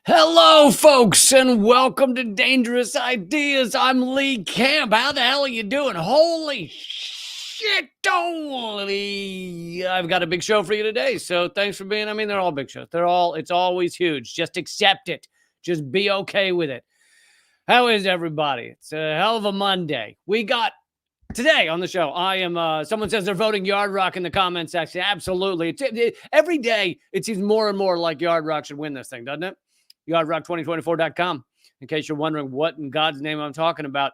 Hello, folks, and welcome to Dangerous Ideas. I'm Lee Camp. How the hell are you doing? Holy shit, holy. I've got a big show for you today, so thanks for being, they're all big shows. It's always huge. Just accept it. Just be okay with it. How is everybody? It's a hell of a Monday. We got today on the show, someone says they're voting Yard Rock in the comment section. Absolutely. Every day, it seems more and more like Yard Rock should win this thing, doesn't it? yardrock2024.com, in case you're wondering what in God's name I'm talking about.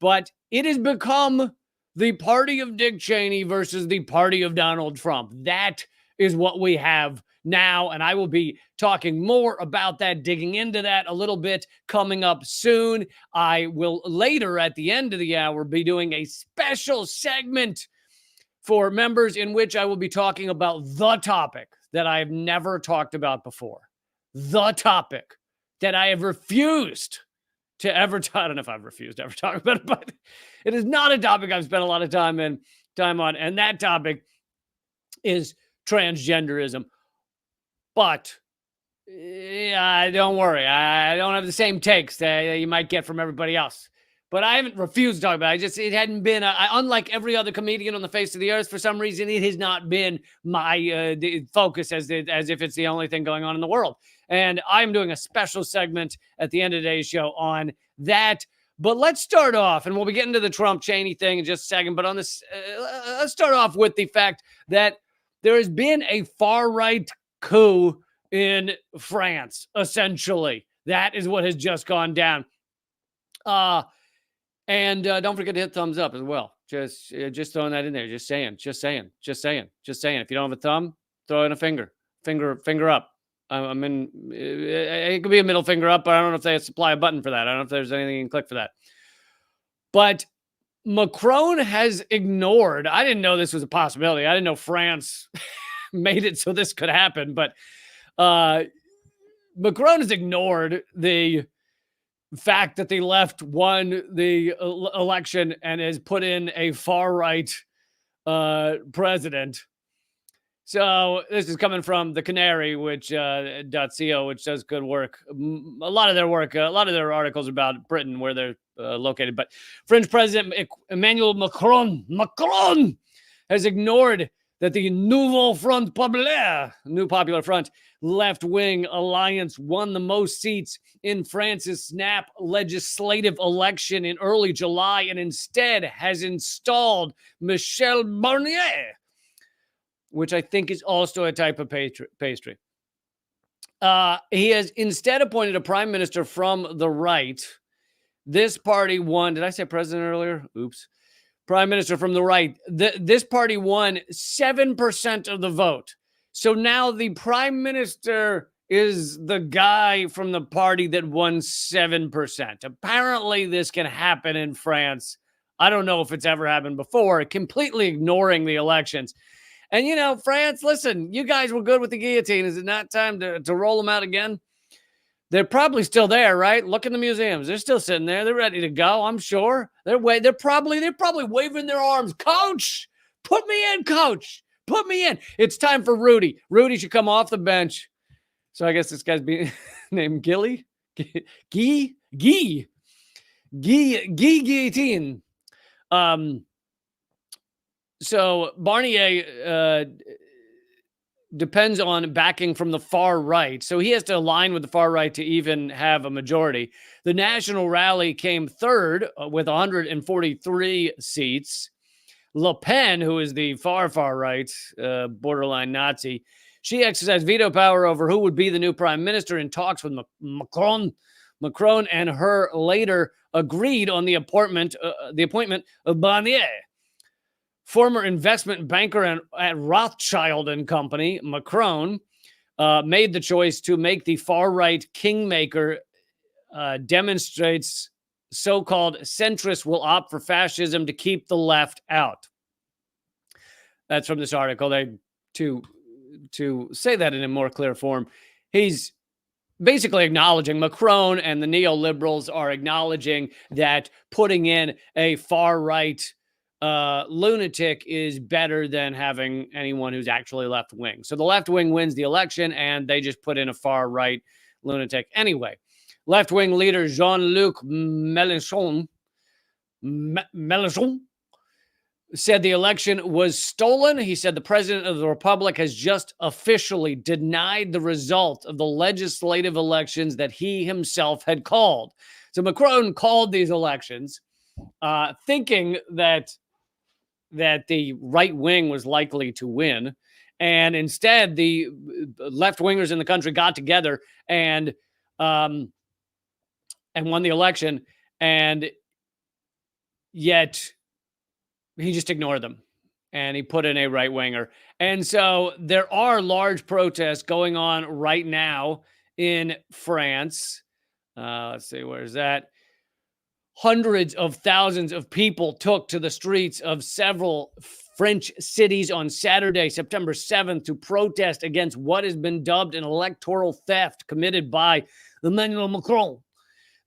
But it has become the party of Dick Cheney versus the party of Donald Trump. That is what we have now, and I will be talking more about that, digging into that a little bit coming up soon. I will later at the end of the hour be doing a special segment for members in which I will be talking about the topic that I have never talked about before. The topic that I have refused to ever I don't know if I've refused to ever talk about it, but it is not a topic I've spent a lot of time on. And that topic is transgenderism. But don't worry. I don't have the same takes that you might get from everybody else. But I haven't refused to talk about it. It hadn't been, unlike every other comedian on the face of the earth, for some reason, it has not been my focus as if it's the only thing going on in the world. And I'm doing a special segment at the end of today's show on that. But let's start off, and we'll be getting to the Trump-Cheney thing in just a second. But on this, let's start off with the fact that there has been a far-right coup in France, essentially. That is what has just gone down. And don't forget to hit thumbs up as well. Just throwing that in there. Just saying. If you don't have a thumb, throw in a finger up. It could be a middle finger up, but I don't know if they supply a button for that. I don't know if there's anything you can click for that. But Macron has ignored. I didn't know this was a possibility. I didn't know France made it so this could happen. But Macron has ignored the fact that the left won the election and has put in a far-right president. So this is coming from the Canary, which .co, which does good work. A lot of their articles about Britain, where they're located. But French President Emmanuel Macron has ignored that the Nouveau Front Populaire, New Popular Front, left-wing alliance won the most seats in France's snap legislative election in early July, and instead has installed Michel Barnier, which I think is also a type of pastry. He has instead appointed a prime minister from the right. This party won. Did I say president earlier? Oops. Prime minister from the right. This party won 7% of the vote. So now the prime minister is the guy from the party that won 7%. Apparently this can happen in France. I don't know if it's ever happened before, completely ignoring the elections. And, France, listen, you guys were good with the guillotine. Is it not time to roll them out again? They're probably still there, right? Look in the museums. They're still sitting there. They're ready to go, I'm sure. They're probably waving their arms. Coach, put me in, coach. Put me in. It's time for Rudy. Rudy should come off the bench. So I guess this guy's being named Gilly. Guillotine. So Barnier depends on backing from the far right. So he has to align with the far right to even have a majority. The National Rally came third with 143 seats. Le Pen, who is the far right, borderline Nazi, she exercised veto power over who would be the new prime minister in talks with Macron. Macron and her later agreed on the appointment of Barnier. Former investment banker at Rothschild and Company, Macron, made the choice to make the far-right kingmaker, demonstrates so-called centrists will opt for fascism to keep the left out. That's from this article. To say that in a more clear form, he's basically acknowledging, Macron and the neoliberals are acknowledging that putting in a far-right lunatic is better than having anyone who's actually left wing. So the left wing wins the election and they just put in a far right lunatic. Anyway, left-wing leader Jean-Luc Mélenchon said the election was stolen. He said the president of the republic has just officially denied the result of the legislative elections that he himself had called. So Macron called these elections thinking that the right wing was likely to win. And instead, the left-wingers in the country got together and won the election. And yet he just ignored them and he put in a right winger. And so there are large protests going on right now in France. Let's see, where's that? Hundreds of thousands of people took to the streets of several French cities on Saturday, September 7th, to protest against what has been dubbed an electoral theft committed by Emmanuel Macron.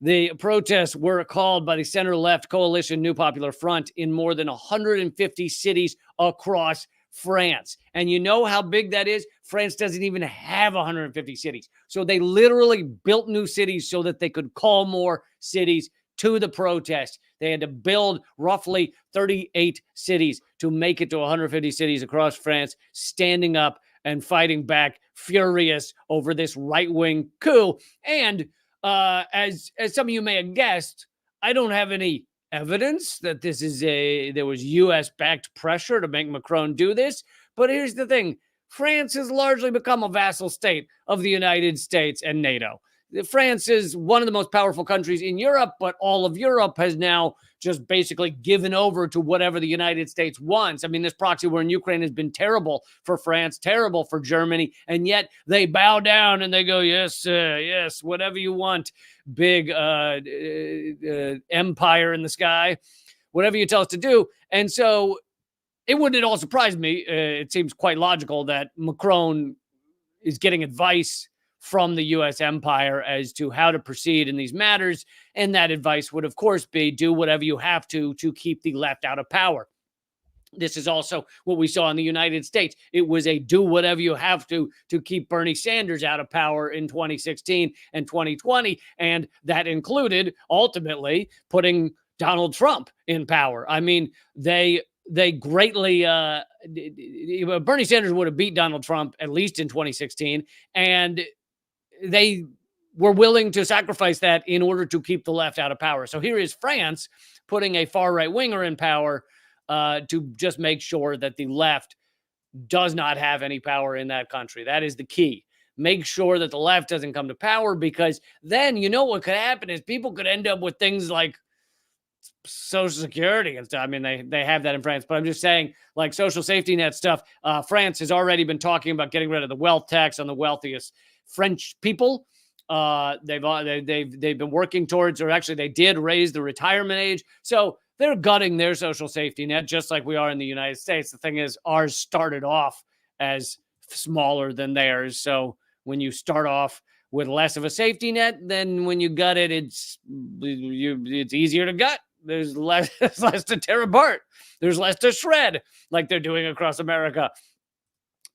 The protests were called by the center-left coalition New Popular Front in more than 150 cities across France. And you know how big that is? France doesn't even have 150 cities. So they literally built new cities so that they could call more cities to the protest. They had to build roughly 38 cities to make it to 150 cities across France, standing up and fighting back, furious over this right-wing coup. And as some of you may have guessed, I don't have any evidence that there was U.S.-backed pressure to make Macron do this. But here's the thing. France has largely become a vassal state of the United States and NATO. France is one of the most powerful countries in Europe, but all of Europe has now just basically given over to whatever the United States wants. I mean, this proxy war in Ukraine has been terrible for France, terrible for Germany, and yet they bow down and they go, yes, yes, whatever you want, big empire in the sky, whatever you tell us to do. And so it wouldn't at all surprise me. It seems quite logical that Macron is getting advice from the U.S. empire as to how to proceed in these matters. And that advice would, of course, be do whatever you have to keep the left out of power. This is also what we saw in the United States. It was a do whatever you have to keep Bernie Sanders out of power in 2016 and 2020. And that included ultimately putting Donald Trump in power. I mean, they greatly, Bernie Sanders would have beat Donald Trump at least in 2016. And they were willing to sacrifice that in order to keep the left out of power. So here is France putting a far right winger in power to just make sure that the left does not have any power in that country. That is the key. Make sure that the left doesn't come to power, because then you know what could happen is people could end up with things like Social Security and stuff. I mean, they have that in France, but I'm just saying, like social safety net stuff. France has already been talking about getting rid of the wealth tax on the wealthiest French people. They've been working towards, or actually they did raise the retirement age. So they're gutting their social safety net, just like we are in the United States. The thing is, ours started off as smaller than theirs. So when you start off with less of a safety net, then when you gut it, it's easier to gut. There's less to tear apart. There's less to shred, like they're doing across America,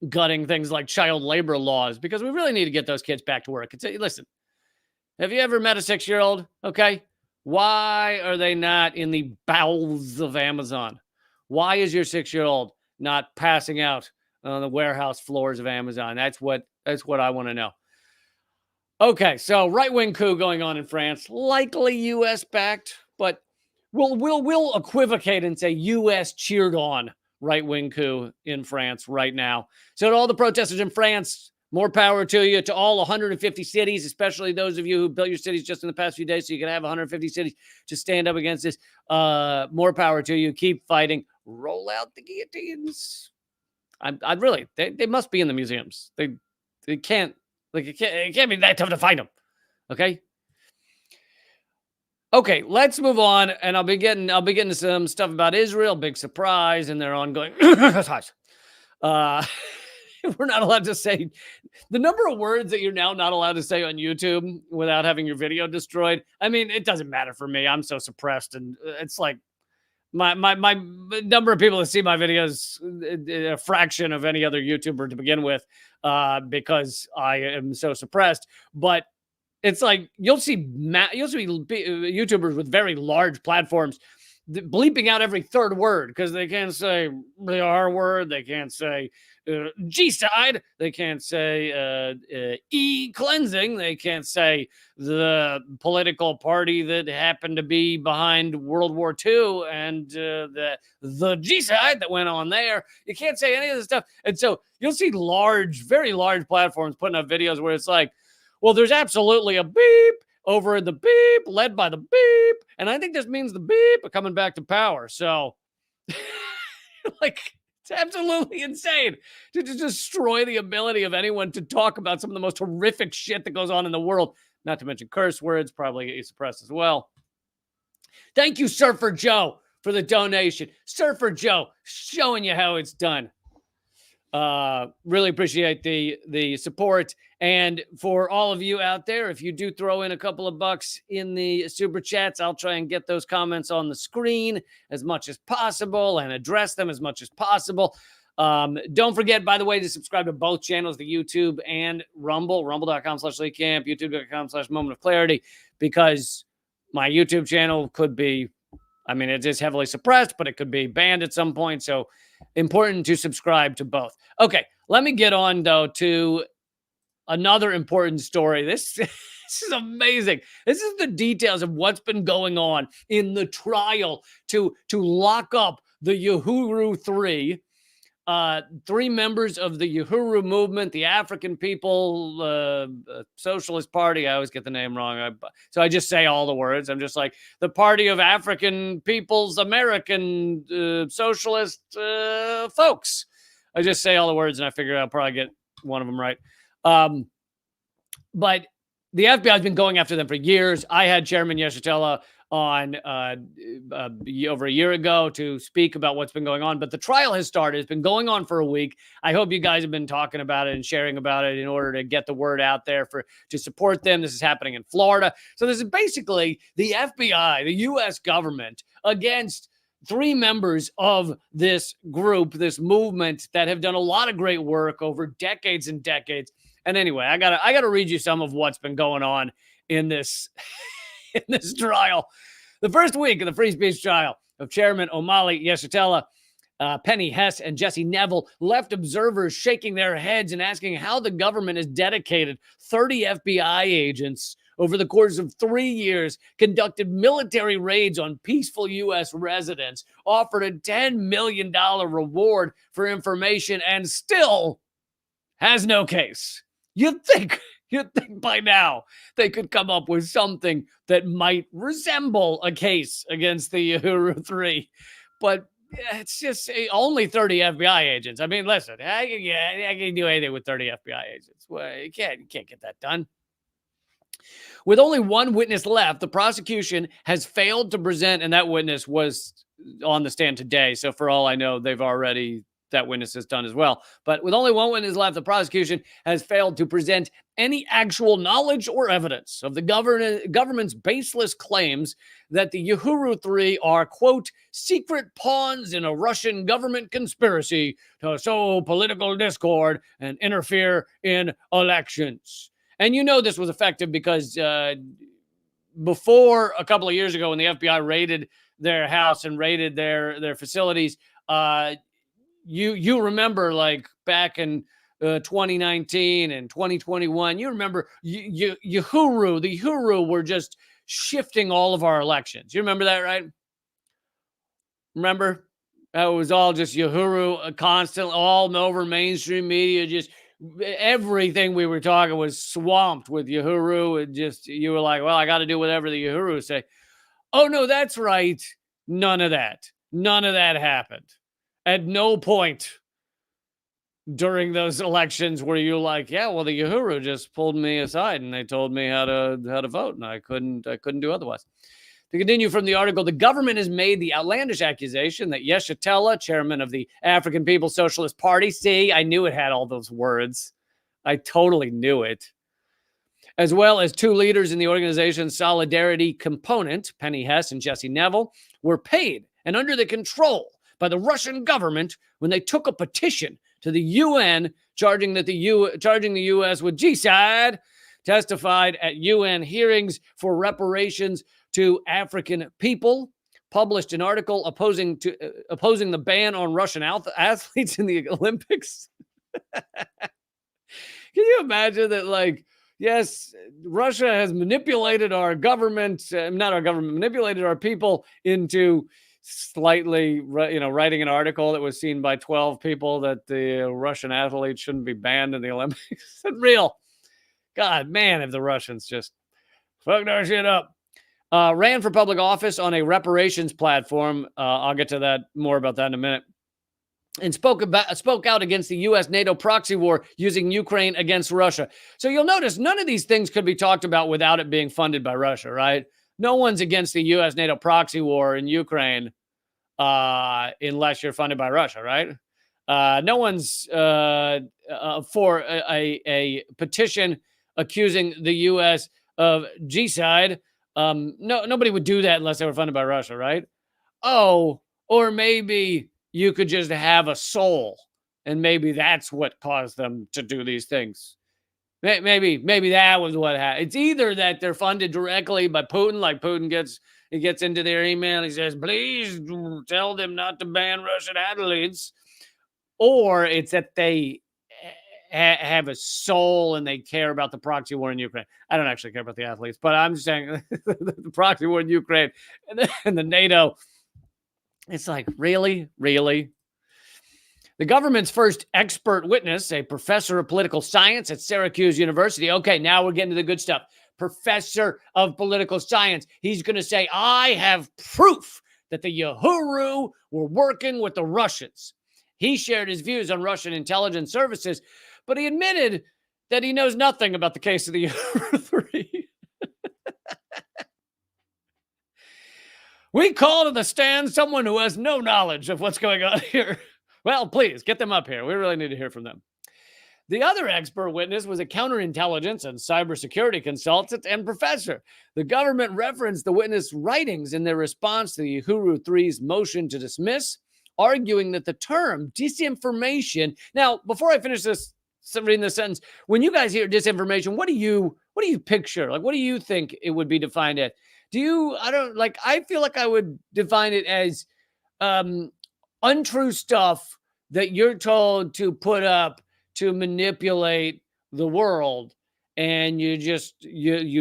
gutting things like child labor laws, because we really need to get those kids back to work. Listen, have you ever met a 6-year-old? Okay. Why are they not in the bowels of Amazon? Why is your 6-year-old not passing out on the warehouse floors of Amazon? That's what I want to know. Okay, so right-wing coup going on in France, likely U.S. backed, but we'll equivocate and say U.S. cheered on right-wing coup in France right now. So to all the protesters in France, more power to you. To all 150 cities, especially those of you who built your cities just in the past few days so you can have 150 cities to stand up against this, more power to you. Keep fighting. Roll out the guillotines. I really, they must be in the museums. They can't, like, it can't be that tough to find them. Okay? Okay, let's move on, and I'll be getting to some stuff about Israel. Big surprise, and their ongoing we're not allowed to say the number of words that you're now not allowed to say on YouTube without having your video destroyed. I mean, it doesn't matter for me. I'm so suppressed, and it's like my number of people that see my videos a fraction of any other YouTuber to begin with, because I am so suppressed. But It's like you'll see YouTubers with very large platforms bleeping out every third word because they can't say the R word, they can't say G side, they can't say E cleansing, they can't say the political party that happened to be behind World War II and the G side that went on there. You can't say any of this stuff, and so you'll see very large platforms putting up videos where it's like, well, there's absolutely a beep over the beep, led by the beep. And I think this means the beep are coming back to power. So, like, it's absolutely insane to just destroy the ability of anyone to talk about some of the most horrific shit that goes on in the world. Not to mention curse words, probably suppressed as well. Thank you, Surfer Joe, for the donation. Surfer Joe, showing you how it's done. Really appreciate the support. And for all of you out there, if you do throw in a couple of bucks in the super chats, I'll try and get those comments on the screen as much as possible and address them as much as possible. Don't forget, by the way, to subscribe to both channels, the YouTube and Rumble, rumble.com/LeeCamp, youtube.com/Moment of Clarity, because my YouTube channel could be, I mean, it is heavily suppressed, but it could be banned at some point. So important to subscribe to both. Okay, let me get on, though, to another important story. This is amazing. This is the details of what's been going on in the trial to lock up the Uhuru Three. Three members of the Uhuru movement, the African People Socialist Party. I always get the name wrong. So I just say all the words. I'm just like, the Party of African People's American Socialist Folks. I just say all the words and I figure I'll probably get one of them right. But the FBI has been going after them for years. I had Chairman Yeshitela on over a year ago to speak about what's been going on. But the trial has started. It's been going on for a week. I hope you guys have been talking about it and sharing about it in order to get the word out there to support them. This is happening in Florida. So this is basically the FBI, the U.S. government, against three members of this group, this movement that have done a lot of great work over decades and decades. And anyway, I gotta read you some of what's been going on in this in this trial. The first week of the free speech trial of Chairman Omali Yeshitela, Penny Hess, and Jesse Neville left observers shaking their heads and asking how the government has dedicated 30 FBI agents over the course of 3 years, conducted military raids on peaceful U.S. residents, offered a $10 million reward for information, and still has no case. You'd think by now they could come up with something that might resemble a case against the Uhuru Three, but it's just only 30 FBI agents. I mean, listen, I can do anything with 30 FBI agents. Well, you can't get that done. With only one witness left, the prosecution has failed to present, and that witness was on the stand today. So for all I know, that witness is done as well. But with only one witness left, the prosecution has failed to present any actual knowledge or evidence of the government's baseless claims that the Uhuru Three are, quote, secret pawns in a Russian government conspiracy to sow political discord and interfere in elections. And you know this was effective because before a couple of years ago when the FBI raided their house and raided their facilities, you remember, like, back in 2019 and 2021, you remember the Uhuru were just shifting all of our elections. You remember that, right? Remember? It was all just Uhuru constantly, all over mainstream media, just everything we were talking was swamped with Uhuru. And just, you were like, well, I got to do whatever the Uhuru say. Oh, no, that's right. None of that happened. At no point during those elections were you like, yeah, well, the Uhuru just pulled me aside and they told me how to vote, and I couldn't do otherwise. To continue from the article, the government has made the outlandish accusation that Yeshitela, chairman of the African People's Socialist Party, see, I knew it had all those words. I totally knew it. As well as two leaders in the organization's Solidarity component, Penny Hess and Jesse Neville, were paid and under the control by the Russian government when they took a petition to the UN charging the U.S. with genocide testified at UN hearings for reparations to African people, published an article opposing the ban on Russian athletes in the Olympics. Can you imagine that? Like, yes, Russia has manipulated our government, not our government, manipulated our people into slightly, writing an article that was seen by 12 people that the Russian athletes shouldn't be banned in the Olympics. It's real. God, man, if the Russians just fucked our shit up. Ran for public office on a reparations platform. I'll get to that more about that in a minute. And spoke out against the U.S. NATO proxy war using Ukraine against Russia. So you'll notice none of these things could be talked about without it being funded by Russia, right? No one's against the U.S. NATO proxy war in Ukraine unless you're funded by Russia, right? No one's for a petition accusing the U.S. of genocide. Nobody would do that unless they were funded by Russia, right? Oh, or maybe you could just have a soul, and maybe that's what caused them to do these things. Maybe that was what happened. It's either that they're funded directly by Putin, like Putin gets into their email, he says, please tell them not to ban Russian athletes, or it's that they have a soul and they care about the proxy war in Ukraine. I don't actually care about the athletes, but I'm just saying the proxy war in Ukraine and the NATO. It's like, really? The government's first expert witness, a professor of political science at Syracuse University. Okay, now we're getting to the good stuff. Professor of political science. He's going to say, I have proof that the Uhuru were working with the Russians. He shared his views on Russian intelligence services, but he admitted that he knows nothing about the case of the Uhuru 3. We call to the stand someone who has no knowledge of what's going on here. Well, please, get them up here. We really need to hear from them. The other expert witness was a counterintelligence and cybersecurity consultant and professor. The government referenced the witness' writings in their response to the Uhuru 3's motion to dismiss, arguing that the term disinformation... Now, before I finish reading this sentence, when you guys hear disinformation, what do you picture? Like, what do you think it would be defined as? I feel like I would define it as untrue stuff that you're told to put up to manipulate the world, and you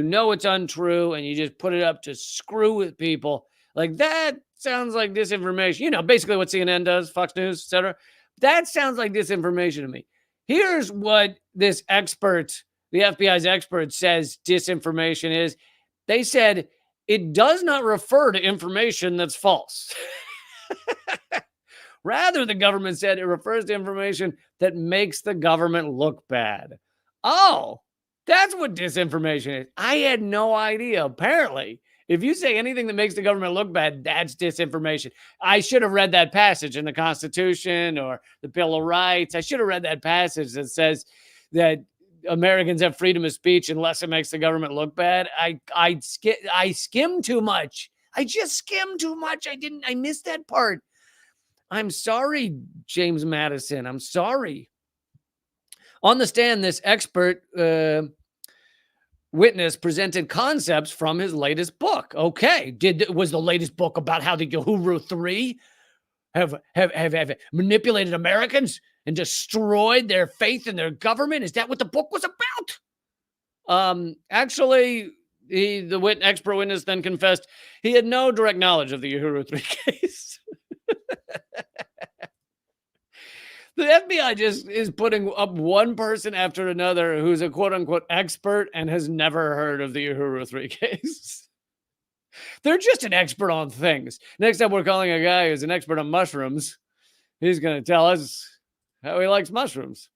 know it's untrue, and you just put it up to screw with people. Like, that sounds like disinformation. Basically what CNN does, Fox News, etc. That sounds like disinformation to me. Here's what this expert, the FBI's expert, says disinformation is. They said it does not refer to information that's false. Rather, the government said it refers to information that makes the government look bad. Oh, that's what disinformation is. I had no idea. Apparently, if you say anything that makes the government look bad, that's disinformation. I should have read that passage in the Constitution or the Bill of Rights. I should have read that passage that says that Americans have freedom of speech unless it makes the government look bad. I skimmed too much. I just skimmed too much. I missed that part. I'm sorry, James Madison. I'm sorry. On the stand, this expert witness presented concepts from his latest book. Okay. Was the latest book about how the Uhuru 3 have manipulated Americans and destroyed their faith in their government? Is that what the book was about? Actually, the expert witness then confessed he had no direct knowledge of the Uhuru 3 case. The FBI just is putting up one person after another who's a quote-unquote expert and has never heard of the Uhuru 3 case. They're just an expert on things. Next time we're calling a guy who's an expert on mushrooms. He's going to tell us how he likes mushrooms.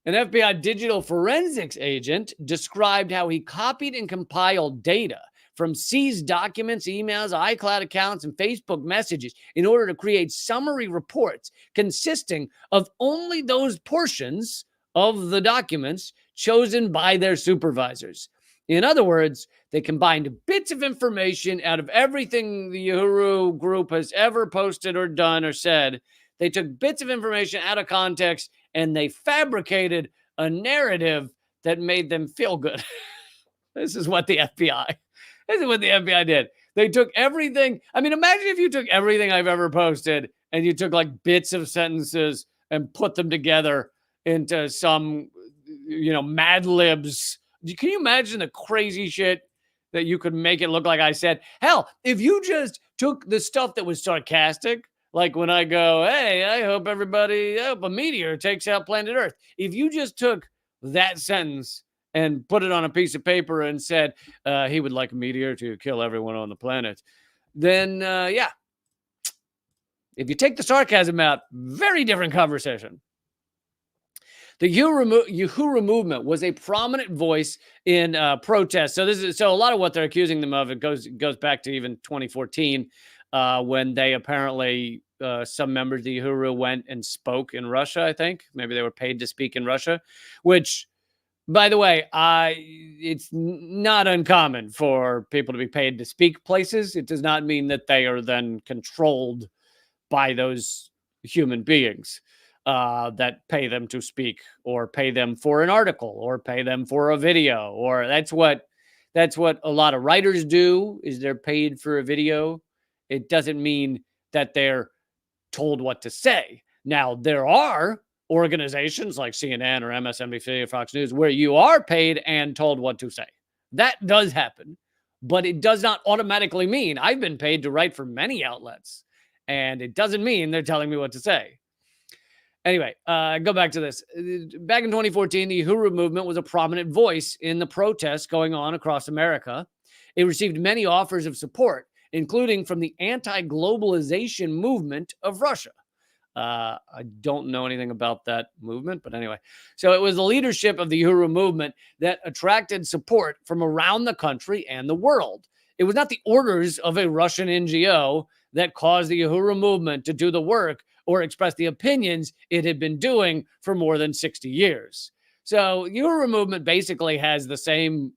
An FBI digital forensics agent described how he copied and compiled data from seized documents, emails, iCloud accounts, and Facebook messages in order to create summary reports consisting of only those portions of the documents chosen by their supervisors. In other words, they combined bits of information out of everything the Uhuru group has ever posted or done or said. They took bits of information out of context and they fabricated a narrative that made them feel good. This is what the FBI, this is what the FBI did. They took everything. I mean, imagine if you took everything I've ever posted and you took like bits of sentences and put them together into some, Mad Libs. Can you imagine the crazy shit that you could make it look like I said? Hell, if you just took the stuff that was sarcastic, like when I go, hey, I hope a meteor takes out planet Earth. If you just took that sentence and put it on a piece of paper and said he would like a meteor to kill everyone on the planet, then yeah. If you take the sarcasm out, very different conversation. The Uhuru movement was a prominent voice in protests. So a lot of what they're accusing them of, it goes back to even 2014 when they apparently some members of the Uhuru went and spoke in Russia. I think maybe they were paid to speak in Russia, which, by the way, it's not uncommon for people to be paid to speak places. It does not mean that they are then controlled by those human beings that pay them to speak, or pay them for an article, or pay them for a video, or that's what a lot of writers do, is they're paid for a video. It doesn't mean that they're told what to say. Now, there are organizations like CNN or MSNBC or Fox News where you are paid and told what to say. That does happen, but it does not automatically mean. I've been paid to write for many outlets, and it doesn't mean they're telling me what to say. Anyway, go back to this. Back in 2014, the Uhuru movement was a prominent voice in the protests going on across America. It received many offers of support, including from the anti-globalization movement of Russia. I don't know anything about that movement, but anyway. So it was the leadership of the Uhuru movement that attracted support from around the country and the world. It was not the orders of a Russian NGO that caused the Uhuru movement to do the work or express the opinions it had been doing for more than 60 years. So the Uhuru movement basically has the same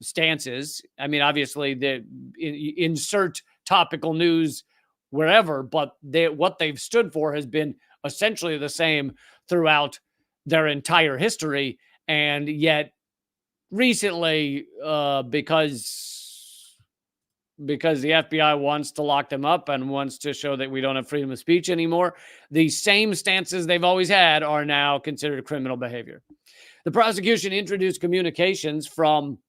stances. I mean, obviously, they insert topical news wherever, but what they've stood for has been essentially the same throughout their entire history. And yet recently, because the FBI wants to lock them up and wants to show that we don't have freedom of speech anymore, the same stances they've always had are now considered criminal behavior. The prosecution introduced communications from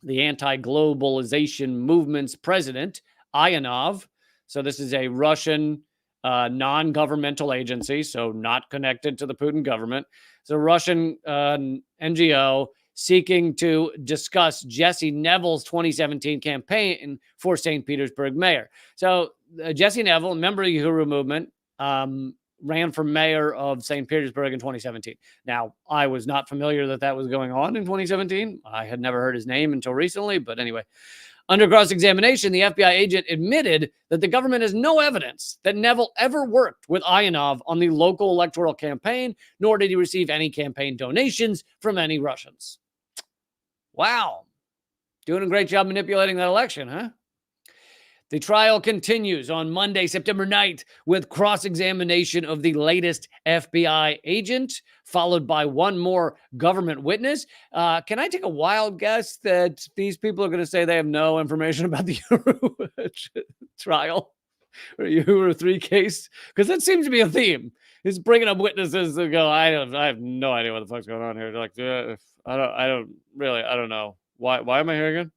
the anti-globalization movement's president, Ionov. So this is a Russian non-governmental agency, so not connected to the Putin government. It's a Russian NGO seeking to discuss Jesse Neville's 2017 campaign for St. Petersburg mayor. So Jesse Neville, a member of the Uhuru movement, ran for mayor of St. Petersburg in 2017. Now, I was not familiar that was going on in 2017. I had never heard his name until recently, but anyway. Under cross-examination, the FBI agent admitted that the government has no evidence that Neville ever worked with Ionov on the local electoral campaign, nor did he receive any campaign donations from any Russians. Wow. Doing a great job manipulating that election, huh? The trial continues on Monday, September 9th, with cross-examination of the latest FBI agent, followed by one more government witness. Can I take a wild guess that these people are going to say they have no information about the Uhuru trial or Uhuru 3 case? Because that seems to be a theme. It's bringing up witnesses that go, I have no idea what the fuck's going on here. They're like, I don't know. Why am I here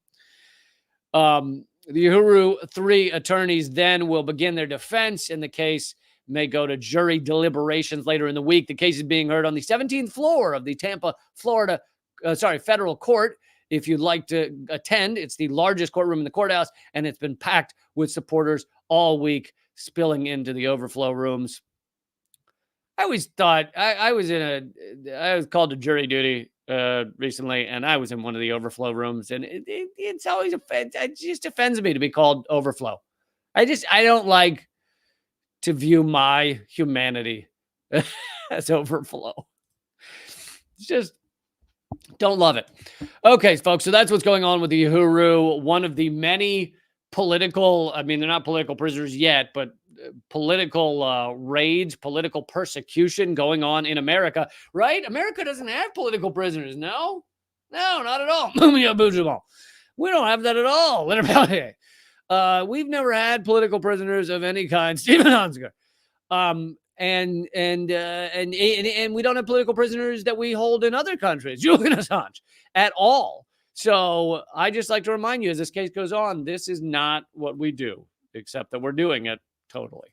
again? The Uhuru 3 attorneys then will begin their defense, and the case may go to jury deliberations later in the week. The case is being heard on the 17th floor of the Tampa, Florida, federal court. If you'd like to attend, it's the largest courtroom in the courthouse, and it's been packed with supporters all week, spilling into the overflow rooms. I always thought I was called to jury duty recently, and I was in one of the overflow rooms, and it's always it just offends me to be called overflow. I don't like to view my humanity as overflow. Just don't love it. Okay, folks, so that's what's going on with the Uhuru, one of the many political, I mean, they're not political prisoners yet, but political raids, political persecution going on in America, right? America doesn't have political prisoners. No, not at all. We don't have that at all. We've never had political prisoners of any kind. Stephen Hunsker. And we don't have political prisoners that we hold in other countries, Julian Assange, at all. So I just like to remind you, as this case goes on, this is not what we do, except that we're doing it totally.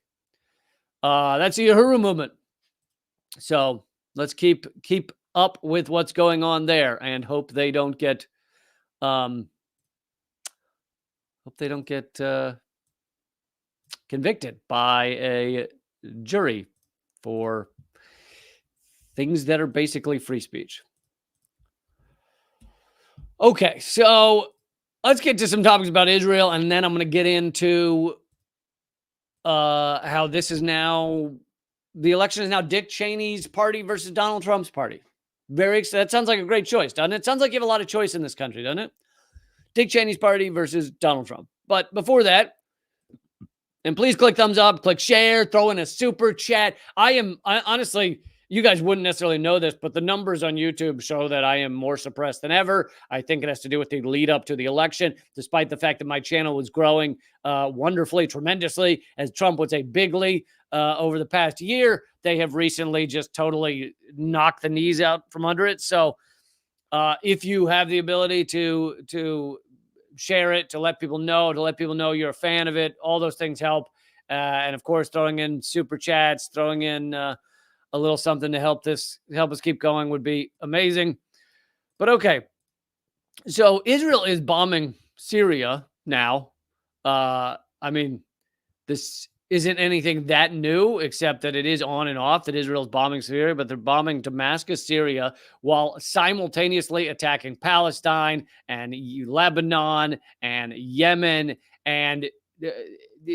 That's the Uhuru movement. So let's keep up with what's going on there and hope they don't get convicted by a jury for things that are basically free speech. Okay, so let's get to some topics about Israel, and then I'm going to get into how this is now, the election is now Dick Cheney's party versus Donald Trump's party. That sounds like a great choice, doesn't it? It sounds like you have a lot of choice in this country, doesn't it? Dick Cheney's party versus Donald Trump. But before that, and please click thumbs up, click share, throw in a super chat. I honestly, you guys wouldn't necessarily know this, but the numbers on YouTube show that I am more suppressed than ever. I think it has to do with the lead up to the election, despite the fact that my channel was growing wonderfully, tremendously, as Trump would say, bigly over the past year. They have recently just totally knocked the knees out from under it. So if you have the ability to share it, to let people know you're a fan of it, all those things help. And of course, throwing in super chats, throwing in a little something to help us keep going would be amazing. But okay, so Israel is bombing Syria now. I mean, this isn't anything that new, except that it is on and off that Israel's bombing Syria, but they're bombing Damascus, Syria, while simultaneously attacking Palestine and Lebanon and Yemen. And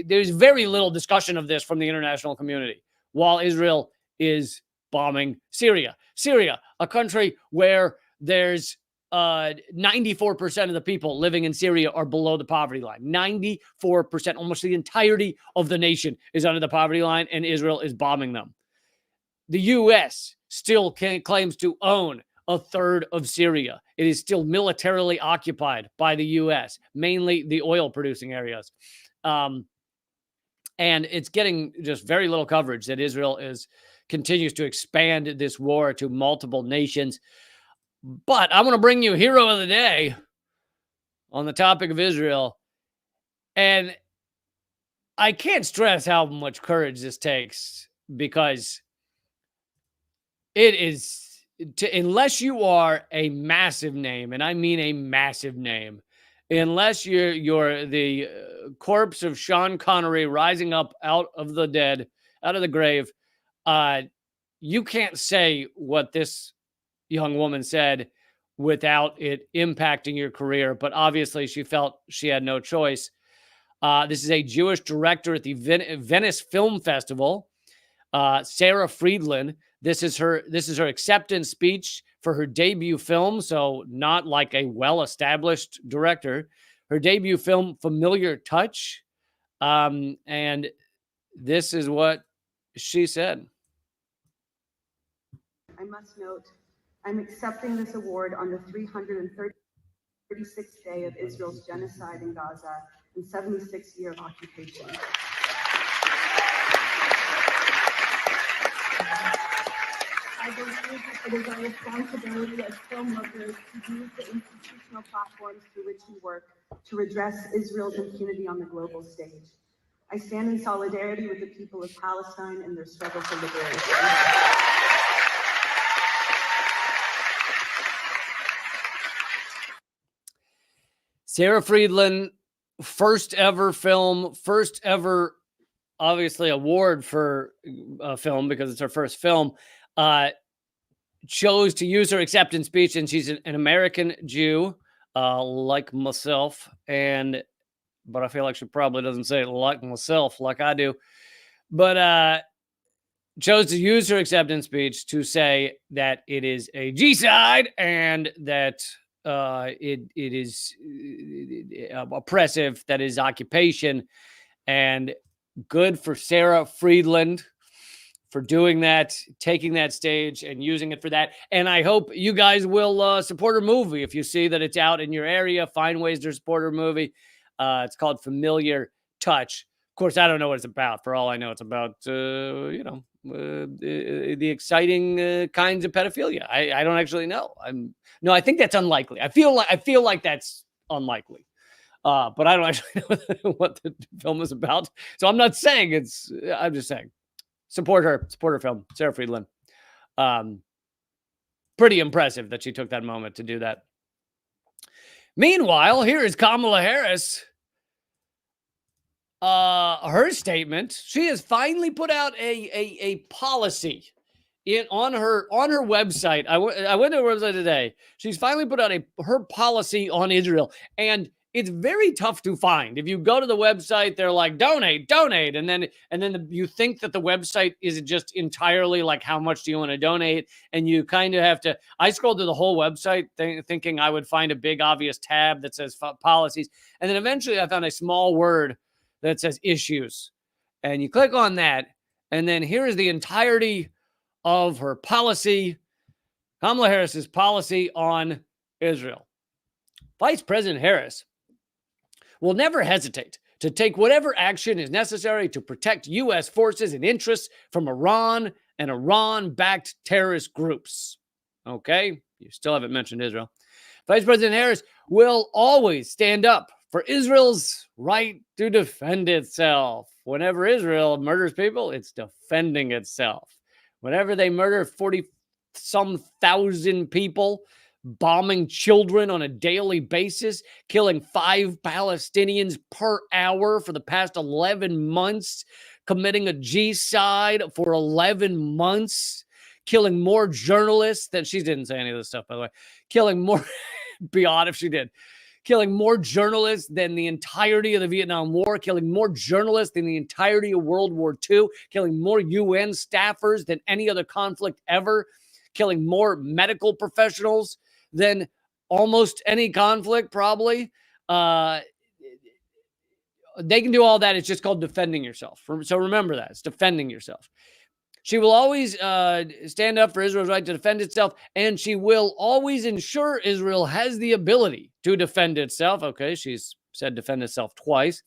there's very little discussion of this from the international community, while Israel is bombing Syria. Syria, a country where there's 94% of the people living in Syria are below the poverty line. 94%, almost the entirety of the nation is under the poverty line, and Israel is bombing them. The U.S. still claims to own a third of Syria. It is still militarily occupied by the U.S., mainly the oil-producing areas. And it's getting just very little coverage that Israel continues to expand this war to multiple nations. But I want to bring you Hero of the Day on the topic of Israel. And I can't stress how much courage this takes, because it is, unless you are a massive name, and I mean a massive name, unless you're the corpse of Sean Connery rising up out of the dead, out of the grave, you can't say what this young woman said without it impacting your career. But obviously she felt she had no choice. This is a Jewish director at the Venice Film Festival, Sarah Friedland. This is her acceptance speech for her debut film. So not like a well-established director. Her debut film, Familiar Touch. And this is what she said. I must note, I'm accepting this award on the 336th day of Israel's genocide in Gaza and 76th year of occupation. I believe it is our responsibility as filmmakers to use the institutional platforms through which we work to redress Israel's impunity on the global stage. I stand in solidarity with the people of Palestine in their struggle for liberation. Sarah Friedland, first ever, obviously, award for a film, because it's her first film, chose to use her acceptance speech, and she's an American Jew, like myself, but I feel like she probably doesn't say it like myself, like I do, but chose to use her acceptance speech to say that it is a G-side, and that it is oppressive, that is occupation, and Good for Sarah Friedland for doing that, taking that stage and using it for that. And I hope you guys will support her movie. If you see that it's out in your area, find ways to support her movie. It's called Familiar Touch. Of course, I don't know what it's about. For all I know, it's about, the exciting kinds of pedophilia. I don't actually know. I think that's unlikely. I feel like that's unlikely. But I don't actually know what the film is about. So I'm not saying I'm just saying. Support her film, Sarah Friedland. Pretty impressive that she took that moment to do that. Meanwhile, here is Kamala Harris. Her statement. She has finally put out a policy on her website. I went to her website today. She's finally put out her policy on Israel, and it's very tough to find. If you go to the website, they're like, donate, and then you think that the website is just entirely like, how much do you want to donate? And you kind of have to. I scrolled through the whole website thinking I would find a big obvious tab that says policies, and then eventually I found a small word that says issues, and you click on that, and then here is the entirety of her policy, Kamala Harris's policy on Israel. Vice President Harris will never hesitate to take whatever action is necessary to protect U.S. forces and interests from Iran and Iran-backed terrorist groups. Okay, you still haven't mentioned Israel. Vice President Harris will always stand up for Israel's right to defend itself. Whenever Israel murders people, it's defending itself. Whenever they murder 40-some thousand people, bombing children on a daily basis, killing 5 Palestinians per hour for the past 11 months, committing a genocide for 11 months, killing more journalists than she didn't say any of this stuff, by the way, killing more, be odd if she did, killing more journalists than the entirety of the Vietnam War, killing more journalists than the entirety of World War II, killing more UN staffers than any other conflict ever, killing more medical professionals than almost any conflict, probably. They can do all that. It's just called defending yourself. So remember that. It's defending yourself. She will always stand up for Israel's right to defend itself, and she will always ensure Israel has the ability to defend itself. Okay, she's said defend itself twice.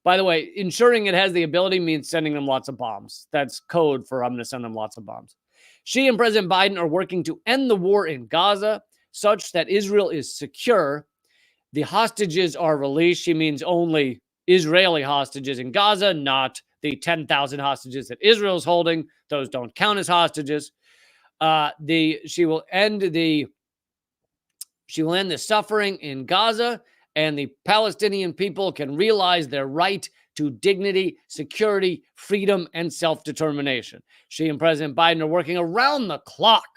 By the way, ensuring it has the ability means sending them lots of bombs. That's code for I'm going to send them lots of bombs. She and President Biden are working to end the war in Gaza such that Israel is secure. The hostages are released. She means only Israeli hostages in Gaza, not the 10,000 hostages that Israel's holding. Those don't count as hostages. She will end the suffering in Gaza, and the Palestinian people can realize their right to dignity, security, freedom, and self-determination. She and President Biden are working around the clock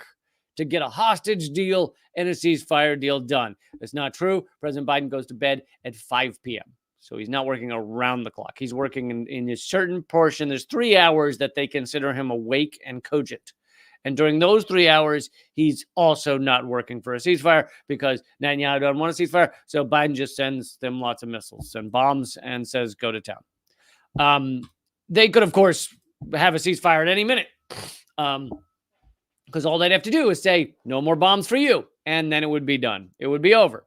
to get a hostage deal and a ceasefire deal done. It's not true. President Biden goes to bed at 5 p.m. So he's not working around the clock. He's working in a certain portion. There's 3 hours that they consider him awake and cogent. And during those 3 hours, he's also not working for a ceasefire because Netanyahu doesn't want a ceasefire. So Biden just sends them lots of missiles and bombs and says, go to town. They could, of course, have a ceasefire at any minute. Because all they'd have to do is say, no more bombs for you. And then it would be done. It would be over.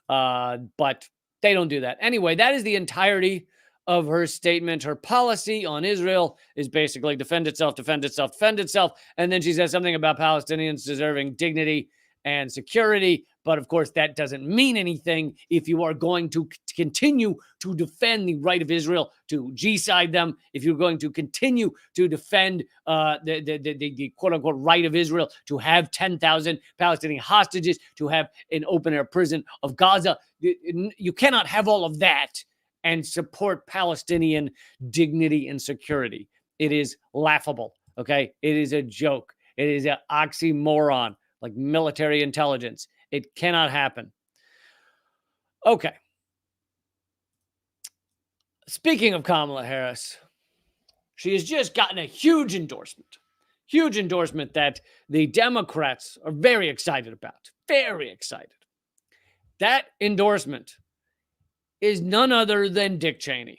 But they don't do that. Anyway, that is the entirety of her statement. Her policy on Israel is basically defend itself, defend itself, defend itself. And then she says something about Palestinians deserving dignity and security. But of course, that doesn't mean anything if you are going to continue to defend the right of Israel to G-side them, if you're going to continue to defend the quote-unquote right of Israel to have 10,000 Palestinian hostages, to have an open-air prison of Gaza. You cannot have all of that and support Palestinian dignity and security. It is laughable, okay? It is a joke. It is an oxymoron, like military intelligence. It cannot happen. Okay. Speaking of Kamala Harris, she has just gotten a huge endorsement that the Democrats are very excited about. Very excited. That endorsement is none other than Dick Cheney.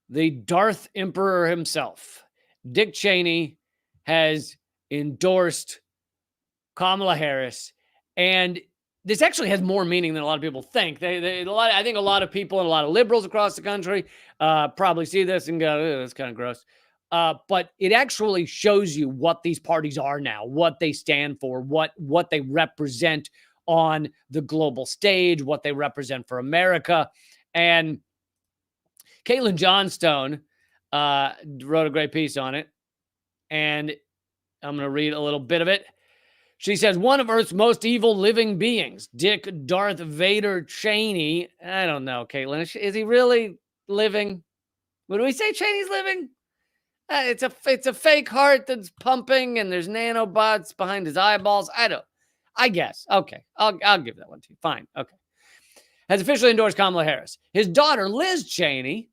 the Darth Emperor himself, Dick Cheney, has endorsed Kamala Harris, and this actually has more meaning than a lot of people think. I think a lot of people and a lot of liberals across the country probably see this and go, "That's kind of gross." But it actually shows you what these parties are now, what they stand for, what they represent on the global stage, what they represent for America. And Caitlin Johnstone wrote a great piece on it, and I'm going to read a little bit of it. She says, one of Earth's most evil living beings, Dick Darth Vader Cheney. I don't know, Caitlin. Is he really living? Would we say Cheney's living? It's a fake heart that's pumping, and there's nanobots behind his eyeballs. I guess. Okay, I'll give that one to you. Fine. Okay. Has officially endorsed Kamala Harris. His daughter, Liz Cheney,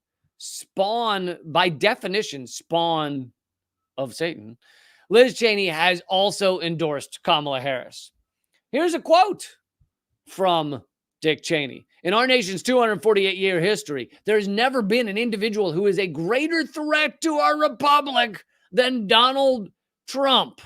by definition, spawn of Satan. Liz Cheney has also endorsed Kamala Harris. Here's a quote from Dick Cheney. In our nation's 248-year history, there has never been an individual who is a greater threat to our republic than Donald Trump.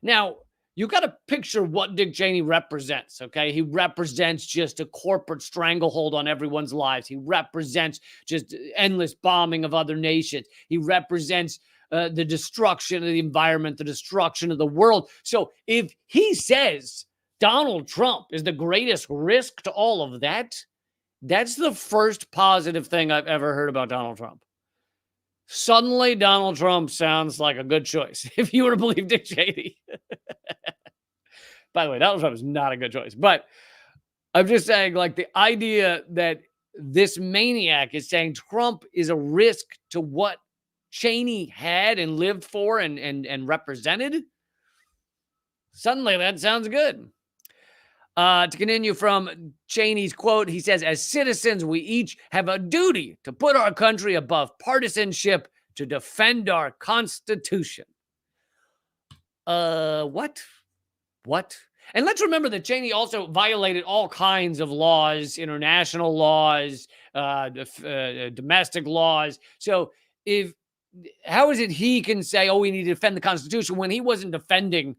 Now, you got to picture what Dick Cheney represents, okay? He represents just a corporate stranglehold on everyone's lives. He represents just endless bombing of other nations. He represents the destruction of the environment, the destruction of the world. So if he says Donald Trump is the greatest risk to all of that, that's the first positive thing I've ever heard about Donald Trump. Suddenly, Donald Trump sounds like a good choice, if you were to believe Dick Cheney. By the way, Donald Trump is not a good choice. But I'm just saying, like, the idea that this maniac is saying Trump is a risk to what Cheney had and lived for and represented, suddenly that sounds good. To continue from Cheney's quote, he says, as citizens, we each have a duty to put our country above partisanship to defend our Constitution. What? And let's remember that Cheney also violated all kinds of laws, international laws, domestic laws. So how is it he can say, oh, we need to defend the Constitution when he wasn't defending?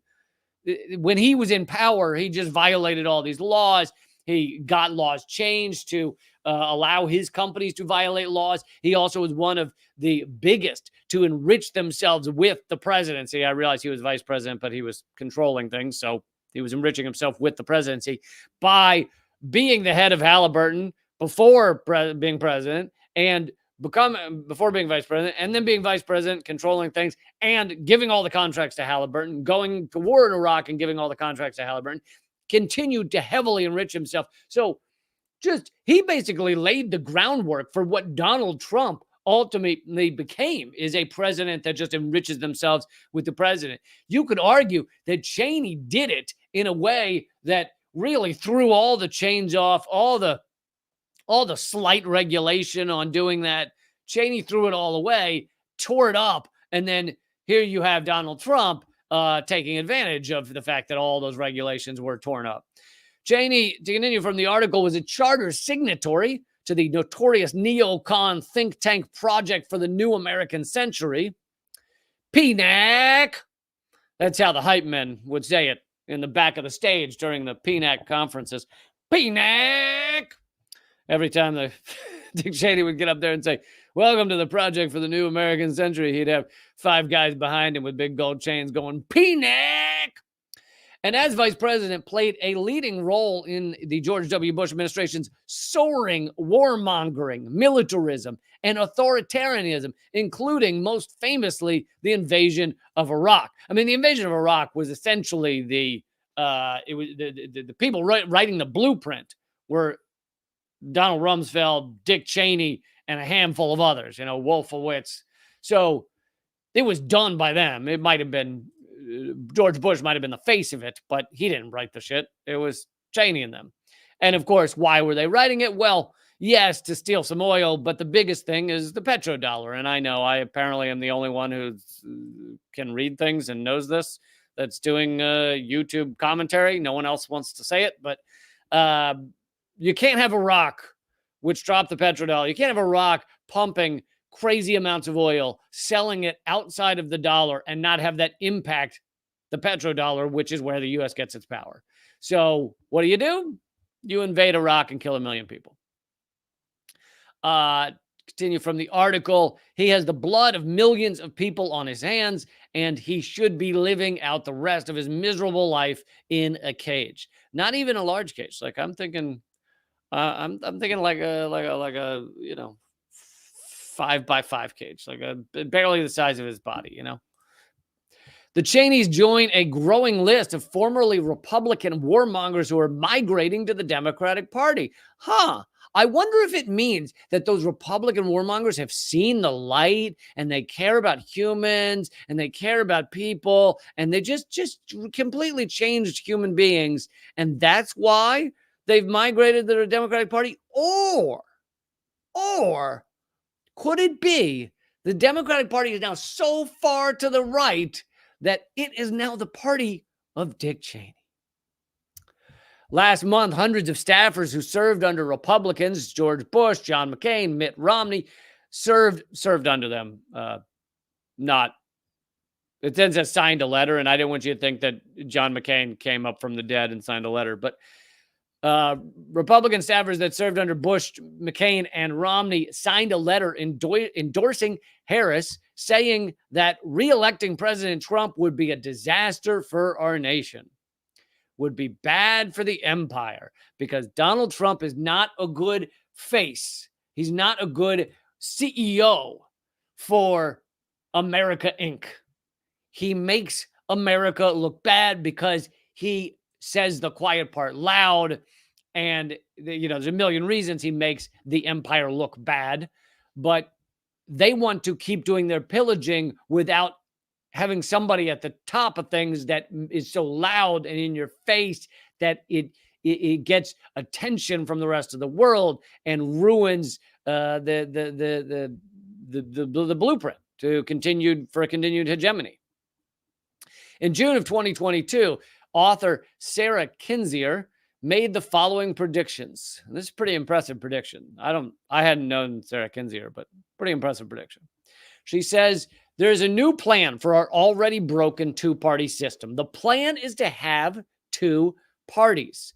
When he was in power, he just violated all these laws. He got laws changed to allow his companies to violate laws. He also was one of the biggest to enrich themselves with the presidency. I realize he was vice president, but he was controlling things. So he was enriching himself with the presidency by being the head of Halliburton before being president and before being vice president, and then being vice president, controlling things, and giving all the contracts to Halliburton, going to war in Iraq and giving all the contracts to Halliburton, continued to heavily enrich himself. So he basically laid the groundwork for what Donald Trump ultimately became, is a president that just enriches themselves with the president. You could argue that Cheney did it in a way that really threw all the chains off, all the slight regulation on doing that. Cheney threw it all away, tore it up, and then here you have Donald Trump taking advantage of the fact that all those regulations were torn up. Cheney, to continue from the article, was a charter signatory to the notorious neocon think tank Project for the New American Century. PNAC. That's how the hype men would say it in the back of the stage during the PNAC conferences. PNAC. Every time Dick Cheney would get up there and say, welcome to the Project for the New American Century, he'd have 5 guys behind him with big gold chains going, PNAC! And as vice president, played a leading role in the George W. Bush administration's soaring warmongering, militarism, and authoritarianism, including, most famously, the invasion of Iraq. I mean, the invasion of Iraq was essentially the people writing the blueprint were Donald Rumsfeld, Dick Cheney, and a handful of others, Wolfowitz. So it was done by them. It might have been, George Bush might have been the face of it, but he didn't write the shit. It was Cheney and them. And of course, why were they writing it? Well, yes, to steal some oil, but the biggest thing is the petrodollar. And I know I apparently am the only one who can read things and knows this, that's doing YouTube commentary. No one else wants to say it, but you can't have Iraq, which dropped the petrodollar. You can't have Iraq pumping crazy amounts of oil, selling it outside of the dollar and not have that impact the petrodollar, which is where the U.S. gets its power. So what do? You invade Iraq and kill 1 million people. Continue from the article. He has the blood of millions of people on his hands, and he should be living out the rest of his miserable life in a cage. Not even a large cage. Like I'm thinking like a 5x5 cage, like barely the size of his body. The Cheneys join a growing list of formerly Republican warmongers who are migrating to the Democratic Party. I wonder if it means that those Republican warmongers have seen the light and they care about humans and they care about people and they just completely changed human beings. And that's why they've migrated to the Democratic Party. Or could it be the Democratic Party is now so far to the right that it is now the party of Dick Cheney? Last month, hundreds of staffers who served under Republicans, George Bush, John McCain, Mitt Romney, served under them. It then says signed a letter, and I didn't want you to think that John McCain came up from the dead and signed a letter, but Republican staffers that served under Bush, McCain, and Romney signed a letter endorsing Harris, saying that re-electing President Trump would be a disaster for our nation, would be bad for the empire, because Donald Trump is not a good face. He's not a good CEO for America Inc. He makes America look bad because he says the quiet part loud, and there's a million reasons he makes the empire look bad, but they want to keep doing their pillaging without having somebody at the top of things that is so loud and in your face that it gets attention from the rest of the world and ruins the blueprint to continued hegemony. In June of 2022, author Sarah Kinzier made the following predictions. This is a pretty impressive prediction. I hadn't known Sarah Kinzier, but pretty impressive prediction. She says, there is a new plan for our already broken two-party system. The plan is to have two parties.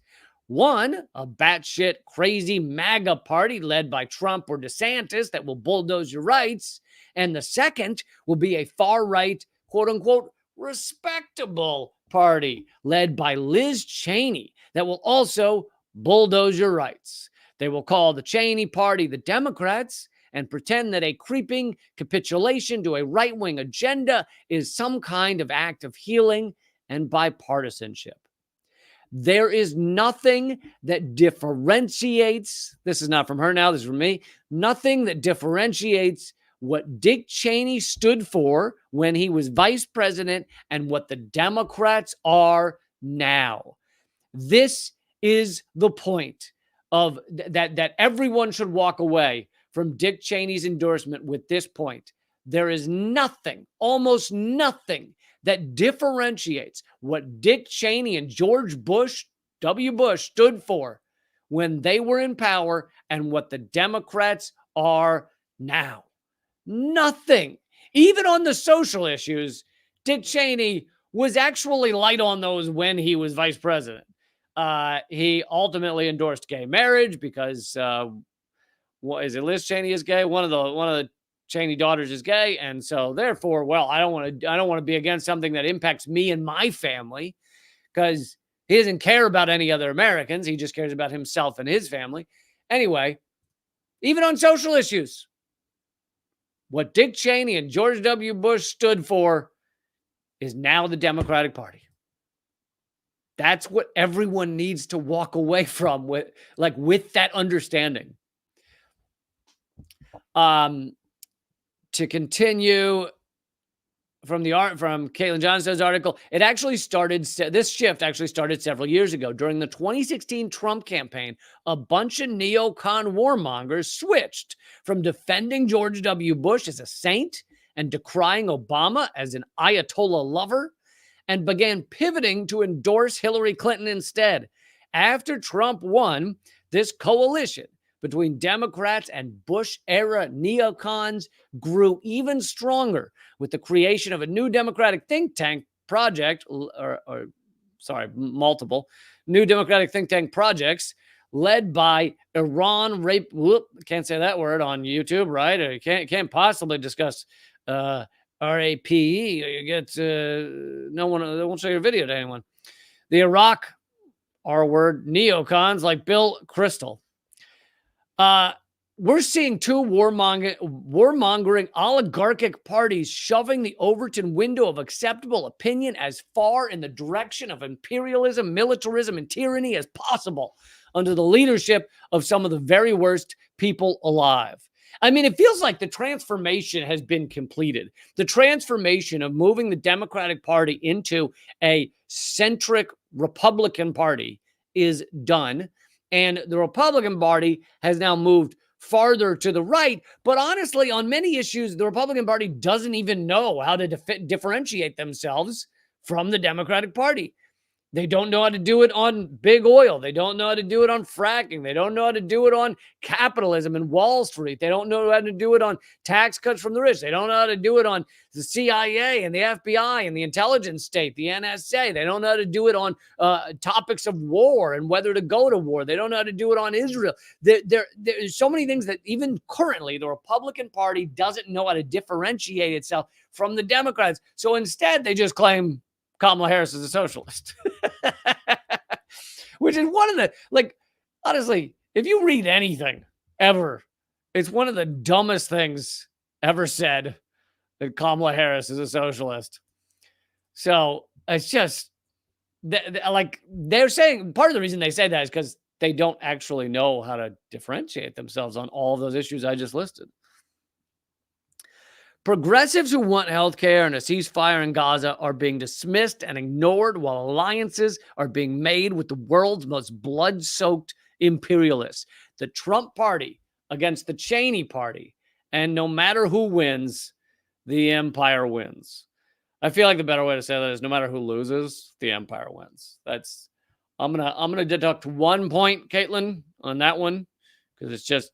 One, a batshit crazy MAGA party led by Trump or DeSantis that will bulldoze your rights. And the second will be a far-right, quote-unquote, respectable party led by Liz Cheney that will also bulldoze your rights. They will call the Cheney party the Democrats and pretend that a creeping capitulation to a right-wing agenda is some kind of act of healing and bipartisanship. There is nothing that differentiates, this is not from her now, this is from me, nothing that differentiates what Dick Cheney stood for when he was vice president and what the Democrats are now. This is the point of that everyone should walk away from Dick Cheney's endorsement with this point. There is nothing, almost nothing, that differentiates what Dick Cheney and George Bush, W. Bush, stood for when they were in power and what the Democrats are now. Nothing. Even on the social issues, Dick Cheney was actually light on those when he was vice president. He ultimately endorsed gay marriage because Liz Cheney is gay. One of the Cheney daughters is gay, and so therefore, I don't want to be against something that impacts me and my family, because he doesn't care about any other Americans. He just cares about himself and his family. Anyway, even on social issues, what Dick Cheney and George W. Bush stood for is now the Democratic Party. That's what everyone needs to walk away from with that understanding. To continue from Caitlin Johnston's article, this shift actually started several years ago. During the 2016 Trump campaign, a bunch of neocon warmongers switched from defending George W. Bush as a saint and decrying Obama as an Ayatollah lover, and began pivoting to endorse Hillary Clinton instead. After Trump won, this coalition between Democrats and Bush-era neocons grew even stronger with the creation of a new Democratic think tank project, multiple new Democratic think tank projects led by Iran rape. Can't say that word on YouTube, right? Or you can't possibly discuss RAPE. You get no one. They won't show your video to anyone. The Iraq R word neocons like Bill Kristol. We're seeing two warmongering oligarchic parties shoving the Overton window of acceptable opinion as far in the direction of imperialism, militarism, and tyranny as possible under the leadership of some of the very worst people alive. I mean, it feels like the transformation has been completed. The transformation of moving the Democratic Party into a centric Republican Party is done. And the Republican Party has now moved farther to the right. But honestly, on many issues, the Republican Party doesn't even know how to differentiate themselves from the Democratic Party. They don't know how to do it on big oil. They don't know how to do it on fracking. They don't know how to do it on capitalism and Wall Street. They don't know how to do it on tax cuts from the rich. They don't know how to do it on the CIA and the FBI and the intelligence state, the NSA. They don't know how to do it on topics of war and whether to go to war. They don't know how to do it on Israel. There's so many things that even currently the Republican Party doesn't know how to differentiate itself from the Democrats. So instead, they just claim Kamala Harris is a socialist, which is one of the, like, honestly, if you read anything ever, it's one of the dumbest things ever said that Kamala Harris is a socialist. So it's just like they're saying part of the reason they say that is because they don't actually know how to differentiate themselves on all of those issues I just listed. Progressives who want health care and a ceasefire in Gaza are being dismissed and ignored while alliances are being made with the world's most blood-soaked imperialists. The Trump party against the Cheney party. And no matter who wins, the empire wins. I feel like the better way to say that is no matter who loses, the empire wins. I'm gonna deduct 1 point, Caitlin, on that one, because it's just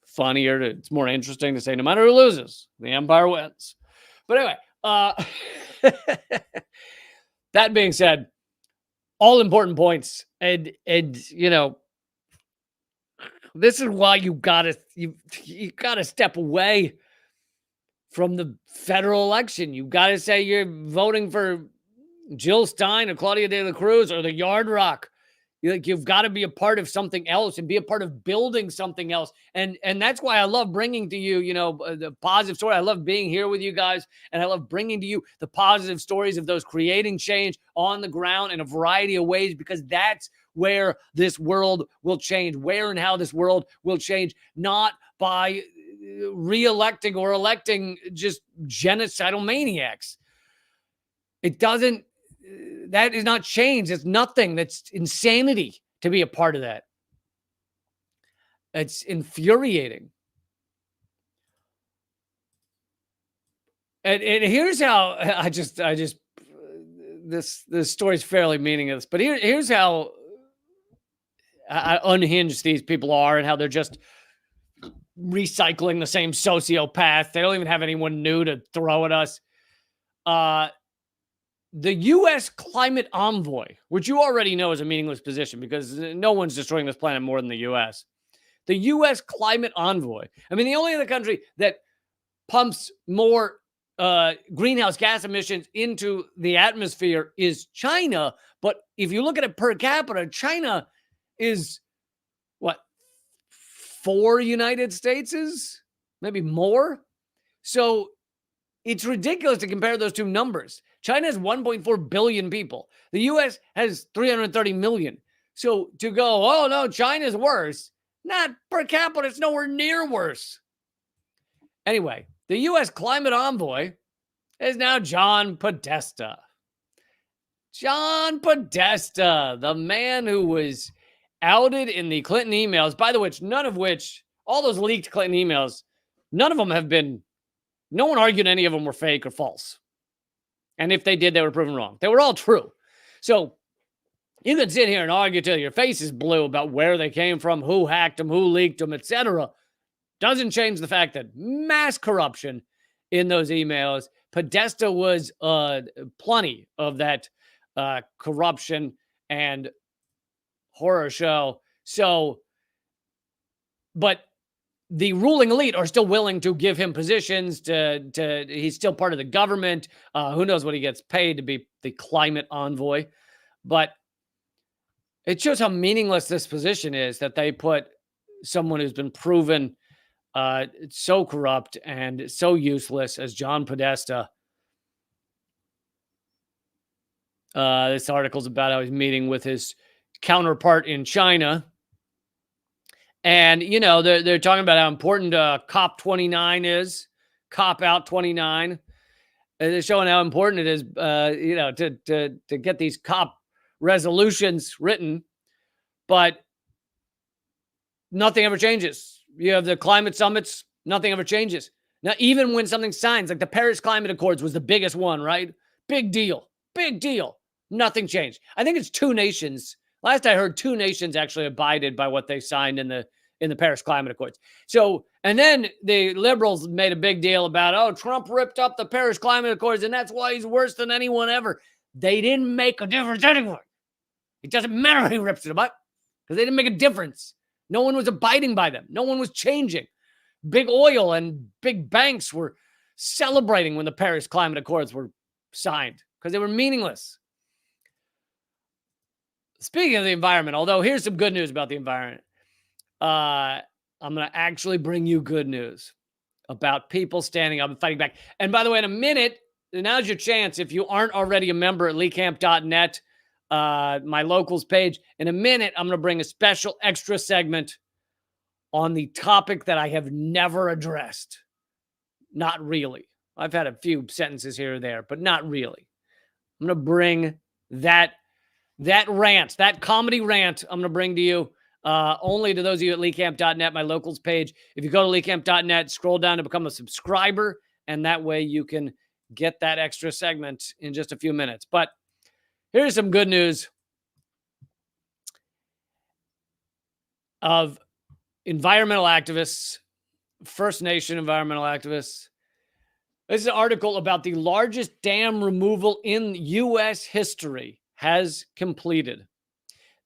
funnier. It's more interesting to say no matter who loses, the empire wins. But anyway, that being said, all important points, and you know, this is why you gotta step away from the federal election. You gotta say you're voting for Jill Stein or Claudia de la Cruz or the Yard Rock. You've got to be a part of something else and be a part of building something else. And that's why I love bringing to you, the positive story. I love being here with you guys. And I love bringing to you the positive stories of those creating change on the ground in a variety of ways, because that's where this world will change, where and how this world will change, not by re-electing or electing just genocidal maniacs. It doesn't. That is not change. It's nothing. That's insanity to be a part of that. It's infuriating. And here's how this story's fairly meaningless, but here's how unhinged these people are and how they're just recycling the same sociopath. They don't even have anyone new to throw at us. The U.S. climate envoy, which you already know is a meaningless position because no one's destroying this planet more than the U.S. The U.S. climate envoy. I mean, the only other country that pumps more greenhouse gas emissions into the atmosphere is China. But if you look at it per capita, China is, 4 United States? Maybe more? So it's ridiculous to compare those two numbers. China has 1.4 billion people. The U.S. has 330 million. So to go, oh, no, China's worse. Not per capita. It's nowhere near worse. Anyway, the U.S. climate envoy is now John Podesta. John Podesta, the man who was outed in the Clinton emails, by the way, all those leaked Clinton emails, none of them have been, no one argued any of them were fake or false. And if they did, they were proven wrong. They were all true. So You can sit here and argue till your face is blue about where they came from, who hacked them, who leaked them, etc. Doesn't change the fact that mass corruption in those emails. Podesta was plenty of that corruption and horror show. So, but the ruling elite are still willing to give him positions to he's still part of the government. Who knows what he gets paid to be the climate envoy, but it shows how meaningless this position is that they put someone who's been proven so corrupt and so useless as John Podesta. This article's about how he's meeting with his counterpart in China. And, you know, they're talking about how important COP29 is, Cop Out 29. They're showing how important it is, you know, to get these COP resolutions written. But nothing ever changes. You have the climate summits, nothing ever changes. Now, even when something signs, like the Paris Climate Accords was the biggest one, right? Big deal. Big deal. Nothing changed. I think it's 2 nations. Last I heard, 2 nations actually abided by what they signed in the Paris Climate Accords. So, and then the liberals made a big deal about, oh, Trump ripped up the Paris Climate Accords, and that's why he's worse than anyone ever. They didn't make a difference anyway. It doesn't matter who rips it up because they didn't make a difference. No one was abiding by them. No one was changing. Big oil and big banks were celebrating when the Paris Climate Accords were signed because they were meaningless. Speaking of the environment, although here's some good news about the environment. I'm going to actually bring you good news about people standing up and fighting back. And by the way, in a minute, now's your chance. If you aren't already a member at leecamp.net, my locals page, in a minute, I'm going to bring a special extra segment on the topic that I have never addressed. Not really. I've had a few sentences here or there, but not really. I'm going to bring that rant, that comedy rant, I'm going to bring to you only to those of you at leecamp.net, my locals page. If you go to leecamp.net, scroll down to become a subscriber, and that way you can get that extra segment in just a few minutes. But here's some good news of environmental activists, First Nation environmental activists. This is an article about the largest dam removal in U.S. history has completed.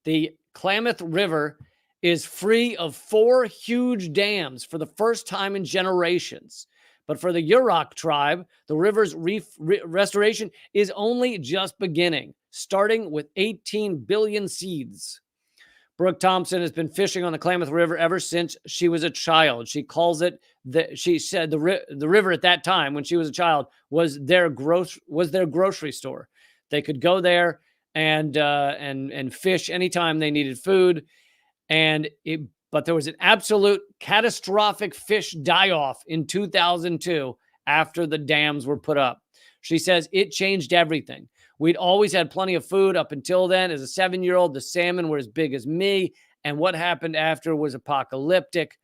The Klamath River is free of 4 huge dams for the first time in generations. But for the Yurok tribe, the river's restoration is only just beginning, starting with 18 billion seeds. Brooke Thompson has been fishing on the Klamath River ever since she was a child. She calls it she said the river at that time when she was a child was their grocery store. They could go there and fish anytime they needed food. But there was an absolute catastrophic fish die-off in 2002 after the dams were put up. She says it changed everything. We'd always had plenty of food up until then. As a 7-year-old, the salmon were as big as me, and what happened after was apocalyptic.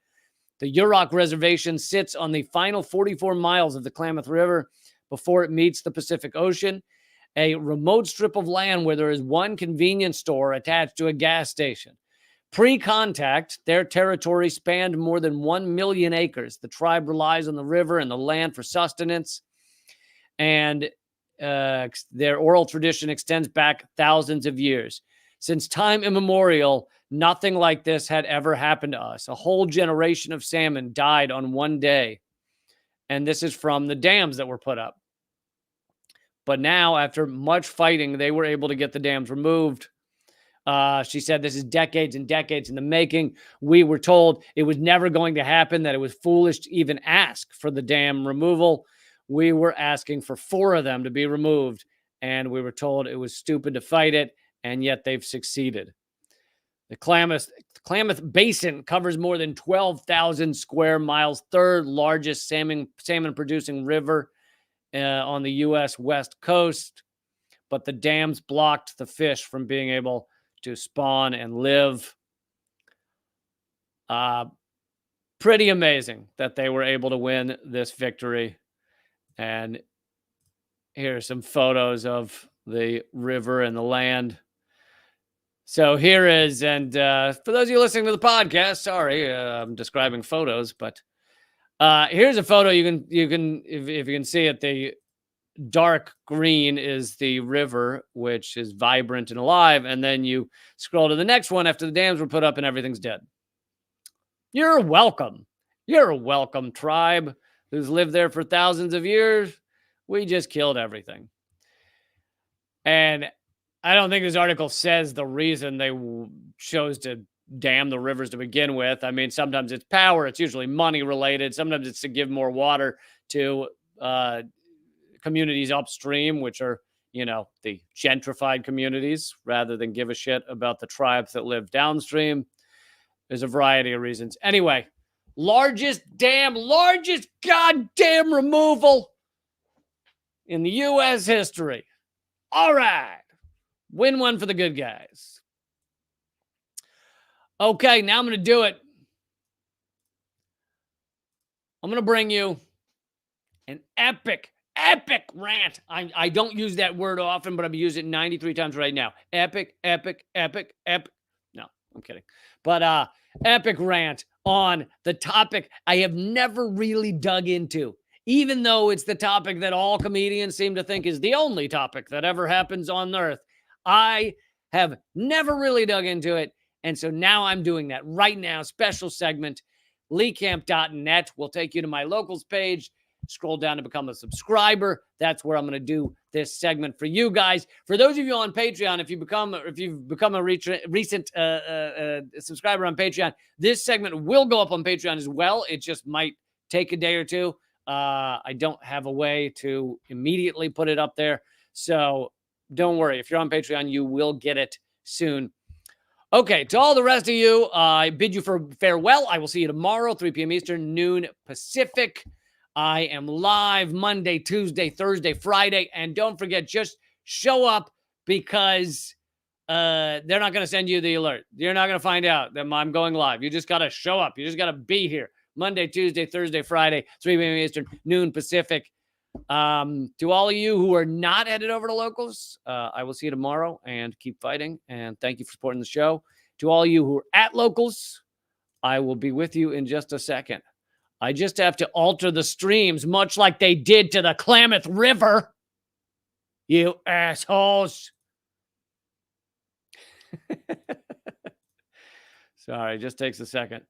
The Yurok Reservation sits on the final 44 miles of the Klamath River before it meets the Pacific Ocean, a remote strip of land where there is one convenience store attached to a gas station. Pre-contact, their territory spanned more than 1 million acres. The tribe relies on the river and the land for sustenance, and their oral tradition extends back thousands of years. Since time immemorial, nothing like this had ever happened to us. A whole generation of salmon died on one day, and this is from the dams that were put up. But now, after much fighting, they were able to get the dams removed. She said this is decades and decades in the making. We were told it was never going to happen, that it was foolish to even ask for the dam removal. We were asking for 4 of them to be removed, and we were told it was stupid to fight it, and yet they've succeeded. The Klamath Basin covers more than 12,000 square miles, 3rd largest salmon-producing river on the U.S. West Coast, but the dams blocked the fish from being able to spawn and live. Pretty amazing that they were able to win this victory. And here are some photos of the river and the land. So here is, and for those of you listening to the podcast, sorry, I'm describing photos, but here's a photo. You can, if you can see it, the dark green is the river, which is vibrant and alive, and then you scroll to the next one after the dams were put up and everything's dead. You're welcome. You're welcome, tribe who's lived there for thousands of years. We just killed everything. And I don't think this article says the reason they chose to dam the rivers to begin with. I mean, sometimes it's power. It's usually money related. Sometimes it's to give more water to communities upstream, which are, you know, the gentrified communities, rather than give a shit about the tribes that live downstream. There's a variety of reasons. Anyway, largest goddamn removal in the U.S. history. All right. Win one for the good guys. Okay, now I'm going to do it. I'm going to bring you an epic rant. I don't use that word often, but I'm using it 93 times right now. Epic. No, I'm kidding. But epic rant on the topic I have never really dug into, even though it's the topic that all comedians seem to think is the only topic that ever happens on Earth. I have never really dug into it. And so now I'm doing that right now. Special segment, leecamp.net will take you to my locals page. Scroll down to become a subscriber. That's where I'm going to do this segment for you guys. For those of you on Patreon, if you've become a recent subscriber on Patreon, this segment will go up on Patreon as well. It just might take a day or two. I don't have a way to immediately put it up there. So don't worry. If you're on Patreon, you will get it soon. Okay, to all the rest of you, I bid you farewell. I will see you tomorrow, 3 p.m. Eastern, noon Pacific. I am live Monday, Tuesday, Thursday, Friday. And don't forget, just show up, because they're not going to send you the alert. You're not going to find out that I'm going live. You just got to show up. You just got to be here. Monday, Tuesday, Thursday, Friday, 3 p.m. Eastern, noon Pacific. To all of you who are not headed over to locals, I will see you tomorrow, and keep fighting. And thank you for supporting the show. To all of you who are at locals, I will be with you in just a second. I just have to alter the streams, much like they did to the Klamath River. You assholes. Sorry, it just takes a second.